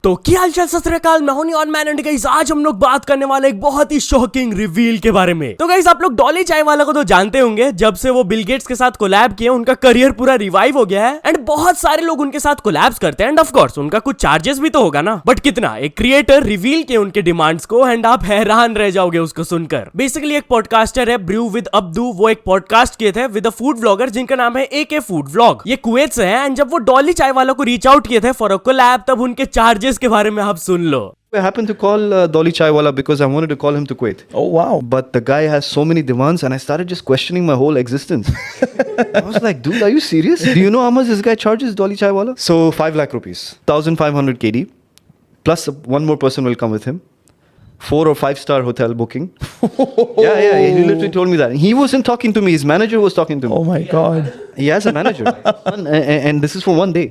तो क्या हालचाल सत श्री अकाल, मैं हूं नियॉन मैन एंड गाइस आज हम लोग बात करने वाले एक बहुत ही शॉकिंग रिवील के बारे में। तो गाइस आप लोग डॉली चाय वाला को तो जानते होंगे, जब से वो बिल गेट्स के साथ कोलैब किए उनका करियर पूरा रिवाइव हो गया है एंड बहुत सारे लोग उनके साथ कोलैब्स करते हैं एंड ऑफ कोर्स उनका कुछ चार्जेस भी तो होगा ना, बट कितना। एक क्रिएटर रिवील किए उनके डिमांड्स को एंड आप हैरान रह जाओगे उसको सुनकर। बेसिकली एक पॉडकास्टर है ब्रू विद अब्दू, वो एक पॉडकास्ट किए थे विद अ फूड व्लॉगर जिनका नाम है AK फूड व्लॉग। ये कुवैत से है एंड जब वो डॉली चाय वाला को रीच आउट किए थे फॉर अ कोलैब, तब उनके चार्जेस के बारे में आप सुन लो। I happened to call Dolly Chaiwala because I wanted to call him to Kuwait. Oh wow! But the guy has so many demands, and I started just questioning my whole existence. I was like, dude, are you serious? Do you know how much this guy charges, Dolly Chaiwala? So 5 lakh rupees, 1,500 KD, plus one more person will come with him. 4 or 5-star hotel booking. Yeah, he literally told me that. He wasn't talking to me. His manager was talking to me. Oh my god! He has a manager, and this is for one day.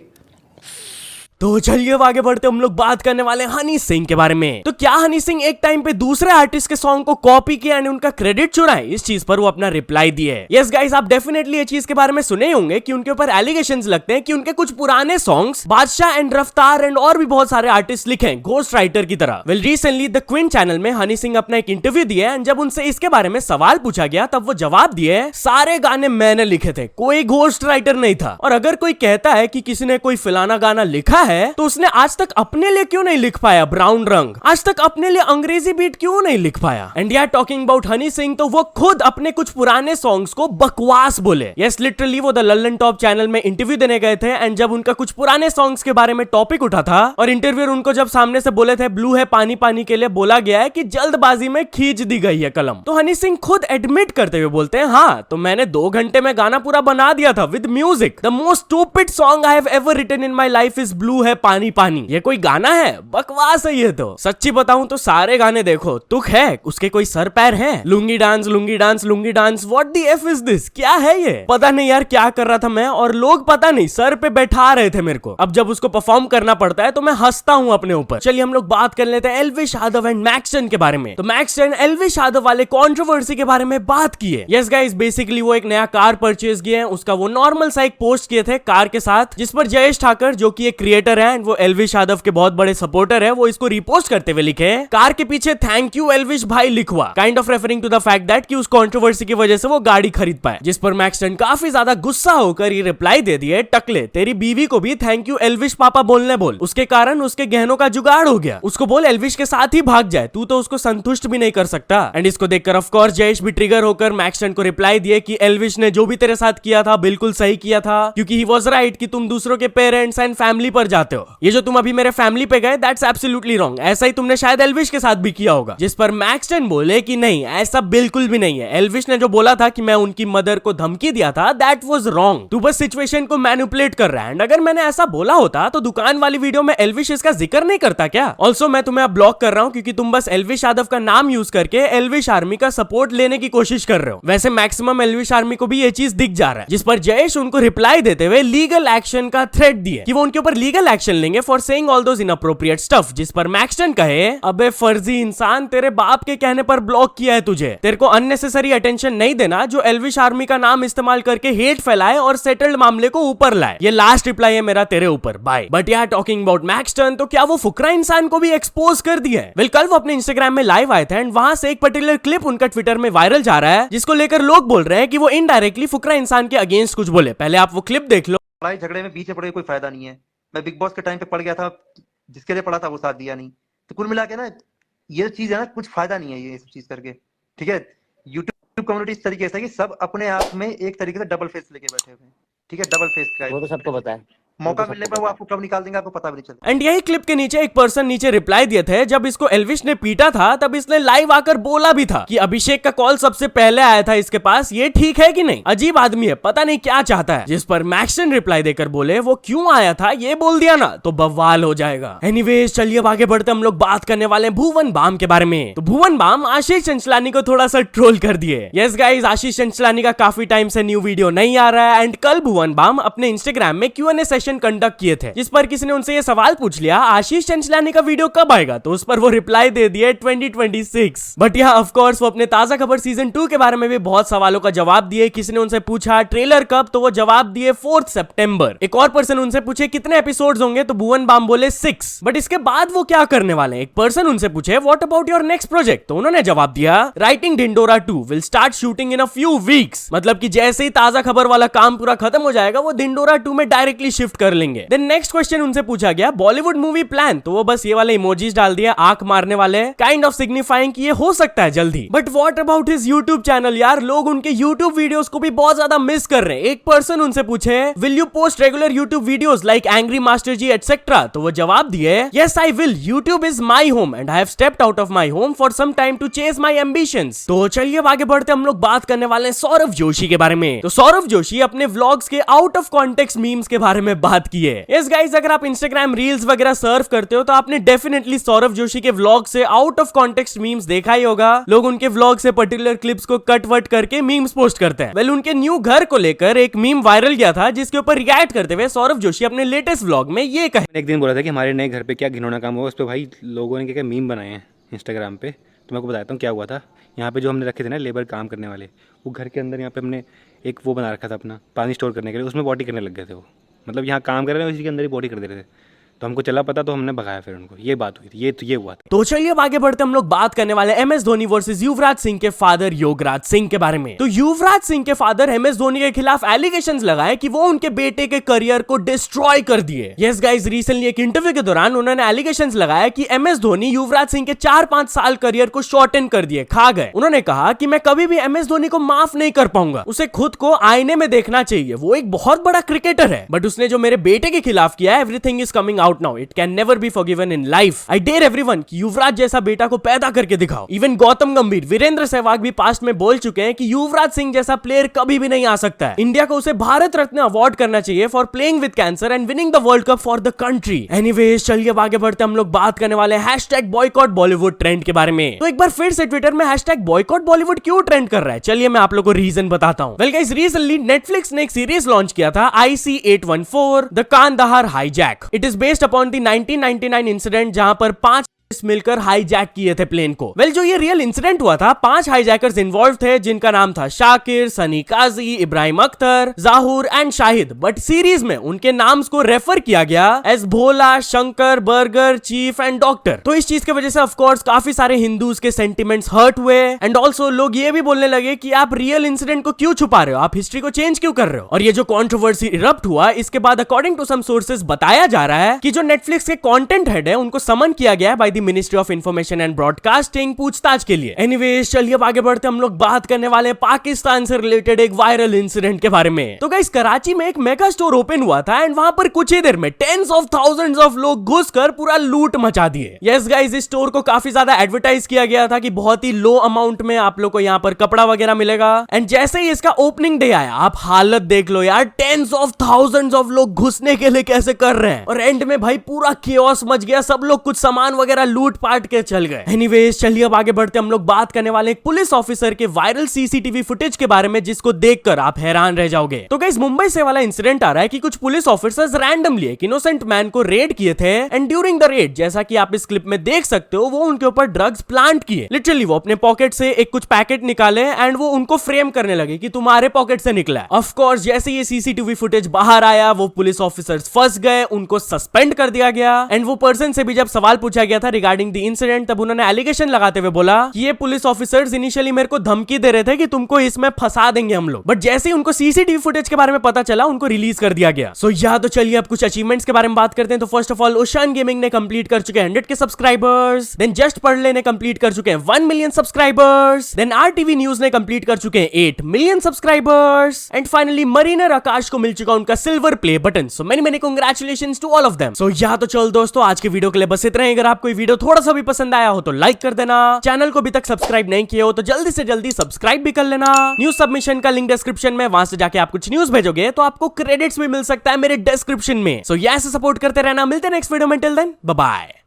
तो चलिए अब आगे बढ़ते हम लोग बात करने वाले हनी सिंह के बारे में। तो क्या हनी सिंह एक टाइम पे दूसरे आर्टिस्ट के सॉन्ग को कॉपी किया एंड उनका क्रेडिट चुराए? इस चीज पर वो अपना रिप्लाई दिए। यस गाइस, आप डेफिनेटली ये चीज के बारे में सुने होंगे कि उनके ऊपर एलिगेशंस लगते हैं कि उनके कुछ पुराने सॉन्ग्स बादशाह एंड रफ्तार एंड और भी बहुत सारे आर्टिस्ट लिखे घोस्ट राइटर की तरह। Well recently the queen channel में हनी सिंह अपना एक इंटरव्यू दिए एंड जब उनसे इसके बारे में सवाल पूछा गया तब वो जवाब दिए, सारे गाने मैंने लिखे थे, कोई घोस्ट राइटर नहीं था। और अगर कोई कहता है कि किसी ने कोई फलाना गाना लिखा है तो उसने आज तक अपने लिए क्यों नहीं लिख पाया ब्राउन रंग, आज तक अपने लिए अंग्रेजी बीट क्यों नहीं लिख पाया। एंड यार टॉकिंग अबाउट हनी सिंह, तो वो खुद अपने कुछ पुराने सॉन्ग्स को बकवास बोले। यस लिटरली वो द लल्लन टॉप चैनल में इंटरव्यू देने गए थे एंड जब उनका कुछ पुराने सॉन्ग्स के बारे में टॉपिक उठा था और इंटरव्यूअर उनको जब सामने से बोले थे ब्लू है पानी पानी के लिए बोला गया है कि जल्दबाजी में खींच दी गई है कलम, तो हनी सिंह खुद एडमिट करते हुए बोलते हैं, हाँ तो मैंने 2 घंटे में गाना पूरा बना दिया था with music. The most stupid song I have ever written in my life is blue है पानी पानी। ये कोई गाना है? बकवास है ये तो। सच्ची बताऊं तो सारे गाने देखो तुक है, उसके कोई सर पैर है? Lungi dance lungi dance lungi dance, what the F is this? क्या है ये? पता नहीं यार क्या कर रहा था मैं, और लोग पता नहीं सर पे बैठा रहे थे मेरे को। अब जब उसको परफॉर्म करना पड़ता है तो मैं हंसता हूं अपने ऊपर। चलिए हम लोग बात कर लेते हैं एल्विश यादव एंड मैक्सन के बारे में। तो मैक्सन एल्विश यादव वाले कंट्रोवर्सी के बारे में बात किए। यस गाइस, बेसिकली वो एक नया कार परचेज किए हैं, उसका वो नॉर्मल सा एक पोस्ट किए थे कार के साथ, जिस पर जयेश ठाकर जो कि एक क्रिएटर है वो एल्विश यादव के बहुत बड़े सपोर्टर है, वो इसको रिपोस्ट करते हुए लिखे कार के पीछे थैंक यू एल्विश भाई लिखवा, kind of referring to the fact that कि उस कंट्रोवर्सी की वजह से वो गाड़ी खरीद पाए। जिस पर मैक्सन काफी ज्यादा गुस्सा होकर ये रिप्लाई दे दिए, टकले तेरी बीवी को भी थैंक यू एल्विश पापा बोलने बोल, उसके कारण उसके गहनों का जुगाड़ हो गया, उसको बोल एल्विश के साथ ही भाग जाए, तू तो उसको संतुष्ट भी नहीं कर सकता। एंड इसको देखकर ऑफ कोर्स जयेश भी ट्रिगर होकर मैक्सन को रिप्लाई दिए कि एल्विश ने जो भी तेरे साथ किया था बिल्कुल सही किया था, क्योंकि ही वाज राइट कि तुम दूसरों के पेरेंट्स एंड फैमिली पर जाते हो। ये जो तुम अभी मेरे फैमिली पे गए दैट्स एब्सोल्युटली रॉन्ग, ऐसा ही तुमने शायद एल्विश के साथ भी किया होगा। जिस पर मैक्सन बोले कि नहीं ऐसा बिल्कुल भी नहीं है, एल्विश ने जो बोला था कि मैं उनकी मदर को धमकी दिया था दैट वाज रॉन्ग, तू बस सिचुएशन को मैनिपुलेट कर रहा है। एंड अगर मैंने ऐसा बोला होता तो दुकान वाली वीडियो में एल्विश इसका जिक्र नहीं करता क्या? ऑल्सो मैं तुम्हें अब ब्लॉक कर रहा हूं क्योंकि तुम बस एल्विश यादव का नाम यूज करके एल्विश आर्मी का सपोर्ट लेने की कोशिश कर रहे हो। वैसे मैक्सिमम एल्विश आर्मी को भी ये चीज दिख जा रहा है। जिस पर जयेश उनको रिप्लाई देते हुए लीगल एक्शन का थ्रेट दिए कि वो उनके ऊपर लीगल एक्शन लेंगे for saying all those inappropriate stuff. जिस पर मैक्सन कहे, अबे फर्जी इंसान, तेरे बाप के कहने पर ब्लॉक किया है तुझे, तेरे को अननेसेसरी अटेंशन नहीं देना जो एल्विश आर्मी का नाम इस्तेमाल करके हेट फैलाए और सेटल्ड मामले को ऊपर लाए। ये लास्ट रिप्लाई है मेरा तेरे ऊपर, बाय। बट यार टॉकिंग अबाउट मैक्सन, तो क्या वो फुकरा इंसान को भी एक्सपोज कर दिया है? वेल कल वो अपने इंस्टाग्राम में लाइव आए थे एंड वहां से एक पर्टिकुलर क्लिप उनका ट्विटर में वायरल जा रहा है, जिसको लेकर लोग बोल रहे हैं कि वो इनडायरेक्टली फुकरा इंसान के अगेंस्ट कुछ बोले। पहले आप वो क्लिप देख लो। लड़ाई झगड़े में बीच में पड़े कोई फायदा नहीं है। मैं बिग बॉस के टाइम पे पड़ गया था, जिसके लिए पड़ा था वो साथ दिया नहीं, तो कुल मिला के ना ये चीज है ना, कुछ फायदा नहीं है ये सब चीज करके। ठीक है, यूट्यूब कम्युनिटी इस तरीके से है कि सब अपने आप में एक तरीके से डबल फेस लेके बैठे हुए हैं। ठीक है, डबल फेस का वो तो सबको पता है, मौका मिलने पर वो आपको कब निकाल देंगे आपको पता भी नहीं चलता। एंड यही क्लिप के नीचे एक पर्सन नीचे रिप्लाई दिए थे, जब इसको एल्विश ने पीटा था तब इसने लाइव आकर बोला भी था कि अभिषेक का कॉल सबसे पहले आया था इसके पास, ये ठीक है कि नहीं? अजीब आदमी है, पता नहीं क्या चाहता है। जिस पर मैक्सन रिप्लाई देकर बोले वो क्यों आया था ये बोल दिया ना तो बवाल हो जाएगा। एनीवेज चलिए अब आगे बढ़ते हम लोग बात करने वाले हैं भुवन बाम के बारे में। तो भुवन बाम आशीष चंचलानी को थोड़ा सा ट्रोल कर दिए। यस गाइस, आशीष चंचलानी का काफी टाइम से न्यू वीडियो नहीं आ रहा है एंड कल भुवन बाम अपने इंस्टाग्राम में Q&A सेशन सेशन कंडक्ट किए थे, जिस पर किसी ने उनसे ये सवाल पूछ लिया आशीष चंचलानी का वीडियो कब आएगा, तो उस पर वो रिप्लाई दे दिए 2026। बट यहाँ ऑफ कोर्स वो अपने ताजा खबर सीजन 2 के बारे में भी बहुत सवालों का जवाब दिए। किसी ने उनसे पूछा ट्रेलर कब, तो वो जवाब दिए 4 सितंबर। एक और पर्सन उनसे पूछे कितने एपिसोड्स होंगे, तो भुवन बाम बोले 6। बट इसके बाद वो क्या करने वाले हैं। एक पर्सन उनसे पूछे what about your next project, तो उन्होंने जवाब दिया writing Dhindora 2 will start shooting in a few weeks. मतलब कि जैसे ही ताजा खबर वाला काम पूरा खत्म हो जाएगा वो ढिंडोरा 2 में डायरेक्टली शिफ्ट कर लेंगे। देन नेक्स्ट क्वेश्चन उनसे पूछा गया बॉलीवुड मूवी प्लान, तो वो बस ये वाले इमोजीज डाल दिया आंख मारने वाले, काइंड ऑफ सिग्निफाइंग कि ये हो सकता है जल्दी। But what about his YouTube channel, यार लोग उनके यूट्यूब वीडियोस को भी बहुत ज्यादा मिस कर रहे हैं। एक पर्सन उनसे पूछे will you post regular YouTube videos like angry master ji etcetera, तो वो जवाब दिए yes I will, YouTube is my home and I have stepped out of my home for some time to chase my ambitions. तो चलिए आगे बढ़ते हम लोग बात करने वाले हैं सौरभ जोशी के बारे में। तो सौरभ जोशी अपने व्लॉग्स के आउट ऑफ कॉन्टेक्स्ट मीम्स के बारे में बात की है। यस गाइस, अगर आप इंस्टाग्राम रील्स वगैरह सर्फ करते हो तो आपने डेफिनेटली सौरभ जोशी के व्लॉग से आउट ऑफ कॉन्टेक्स्ट मीम्स देखा ही होगा। लोग उनके व्लॉग से पर्टिकुलर क्लिप्स को कट वट करके मीम्स पोस्ट करते हैं। वेल उनके न्यू घर को लेकर एक मीम वायरल गया था, जिसके ऊपर रिएक्ट करते हुए सौरभ जोशी अपने लेटेस्ट व्लॉग में ये कहे। एक दिन बोला था कि हमारे नए घर पे क्या घिनौना काम हुआ, उस पर भाई लोगों ने क्या मीम बनाए हैं इंस्टाग्राम पे। तो मैं आपको बताता हूँ क्या हुआ था। यहाँ पे जो हमने रखे थे ना लेबर काम करने वाले, वो घर के अंदर यहाँ पे हमने एक वो बना रखा था अपना पानी स्टोर करने के लिए, उसमें बॉडी करने लग गए थे वो। मतलब यहाँ काम कर रहे थे उसी के अंदर ही बॉडी कर दे रहे थे, तो हमको चला पता तो हमने भगाया फिर उनको। ये बात हुई थी, ये हुआ था। तो चलिए अब आगे बढ़ते हम लोग बात करने वाले MS धोनी वर्सेस युवराज सिंह के फादर योगराज सिंह के बारे में। तो युवराज सिंह के फादर MS धोनी के खिलाफ एलिगेशंस लगाए कि वो उनके बेटे के करियर को डिस्ट्रॉय कर दिए। यस गाइस, रिसेंटली एक इंटरव्यू के दौरान उन्होंने एलिगेशंस लगाया कि MS धोनी युवराज सिंह के 4-5 साल करियर को शॉर्टन कर दिए, खा गए। उन्होंने कहा कि मैं कभी भी MS धोनी को माफ नहीं कर पाऊंगा, उसे खुद को आईने में देखना चाहिए, वो एक बहुत बड़ा क्रिकेटर है, बट उसने जो मेरे बेटे के खिलाफ किया है, everything is coming out now, it can never be forgiven in life. I dare everyone कि युवराज जैसा बेटा को पैदा करके दिखाओ। इवन गौतम गंभीर, वीरेंद्र सहवाग भी पास्ट में बोल चुके हैं कि युवराज सिंह जैसा प्लेयर कभी भी नहीं आ सकता है। इंडिया को उसे भारत रत्न अवार्ड करना चाहिए for playing with cancer and winning the world cup for the country. Anyways, चलिए अब आगे बढ़ते हम लोग बात करने वाले हैं #बॉयकॉट बॉलीवुड ट्रेंड के बारे में। तो एक बार फिर से ट्विटर में #बॉयकॉट बॉलीवुड क्यों ट्रेंड कर रहा है, चलिए मैं आप लोगों को रीजन बताता हूँ। वेल गाइस, रिसेंटली नेटफ्लिक्स ने एक सीरीज लॉन्च किया था IC-814 the Kandahar hijack. It is based upon the 1999 incident जहां पर 5 मिलकर हाईजैक किए थे प्लेन को। वेल जो ये रियल इंसिडेंट हुआ था, 5 हाईजैकर्स इन्वॉल्व थे, जिनका नाम था Shakir, Sunny Kazi, Ibrahim Akhtar, Zahoor and Shahid. But series में उनके नाम्स को रेफर किया गया as Bhola, Shankar, burger, chief and doctor. तो इस चीज की वजह से ऑफ कोर्स काफी सारे हिंदूज के सेंटिमेंट्स हर्ट हुए एंड ऑल्सो लोग ये भी बोलने लगे कि आप रियल इंसिडेंट को क्यों छुपा रहे हो, आप हिस्ट्री को चेंज क्यों कर रहे हो। और ये जो कंट्रोवर्सी इरप्ट हुआ, इसके बाद अकॉर्डिंग टू सम सोर्सेज बताया जा रहा है कि जो नेटफ्लिक्स के कंटेंट हेड है उनको समन किया गया है by the ministry of information and broadcasting पूछताछ के लिए। एनीवेज, चलिए अब आगे बढ़ते हम लोग बात करने वाले हैं पाकिस्तान से रिलेटेड एक वायरल इंसिडेंट के बारे में। तो गाइस, कराची में एक मेगा स्टोर ओपन हुआ था एंड वहां पर कुछ ही देर में टेंस ऑफ थाउजेंड्स ऑफ लोग घुसकर पूरा लूट मचा दिए। यस गाइस, इस स्टोर को काफी ज्यादा एडवर्टाइज किया गया था कि बहुत ही लो अमाउंट में आप लोग को यहाँ पर कपड़ा वगैरह मिलेगा। एंड जैसे ही इसका ओपनिंग डे आया, आप हालत देख लो यार, टेंस ऑफ थाउजेंड्स ऑफ लोग घुसने के लिए कैसे कर रहे हैं। और एंड में भाई पूरा केओस मच गया, सब लोग कुछ सामान वगैरह लूट पाट के चल गए। एनीवेज, चलिए अब आगे बढ़ते हम लोग बात करने वाले एक पुलिस ऑफिसर के वायरल सीसीटीवी फुटेज के बारे में, जिसको देखकर आप हैरान रह जाओगे। तो गाइस, मुंबई से वाला इंसिडेंट आ रहा है कि कुछ पुलिस ऑफिसर्स रैंडमली एक इनोसेंट मैन को रेड किए थे एंड ड्यूरिंग द रेड, जैसा कि आप इस क्लिप में देख सकते हो, वो उनके ऊपर ड्रग्स प्लांट किए। लिटरली वो अपने पॉकेट से एक कुछ पैकेट निकाले एंड वो उनको फ्रेम करने लगे कि तुम्हारे पॉकेट से निकला है। ऑफ कोर्स जैसे ये सीसीटीवी फुटेज बाहर आया, वो पुलिस ऑफिसर्स फंस गए, उनको सस्पेंड कर दिया गया। एंड वो पर्सन से भी जब सवाल पूछा गया था रिगार्डिंग द इंसिडेंट, तब उन्होंने एलिगेशन लगाते हुए बोला कि ये पुलिस ऑफिसर्स इनिशियली मेरे को धमकी दे रहे थे कि तुमको इसमें फंसा देंगे हम लोग, बट जैसे ही उनको सीसीटीवी फुटेज के बारे में पता चला, उनको रिलीज कर दिया गया। सो या तो चलिए अब कुछ अचीवमेंट्स के बारे में बात करते हैं। तो first of all, ocean gaming ने कंप्लीट कर चुके हैं 100 के सब्सक्राइबर्स। देन जस्ट पढ़ले ने कंप्लीट कर चुके हैं 1 million subscribers. Then RTV news ने कंप्लीट कर चुके हैं 8 million subscribers. And finally Mariner Aakash को मिल चुका उनका silver play button. So many congratulations to all of them. So या तो चल दोस्तों, आज के वीडियो के लिए बस इतना ही। अगर आपको ये वीडियो थोड़ा सा भी पसंद आया हो तो लाइक कर देना, चैनल को अभी तक सब्सक्राइब नहीं किए हो तो जल्दी से जल्दी सब्सक्राइब भी कर लेना। न्यूज सबमिशन का लिंक डिस्क्रिप्शन में, वहां से जाके आप कुछ न्यूज भेजोगे तो आपको क्रेडिट्स भी मिल सकता है मेरे डिस्क्रिप्शन में। सो ऐसे सपोर्ट करते रहना। मिलते हैं नेक्स्ट वीडियो में, टिल देन बाय बाय।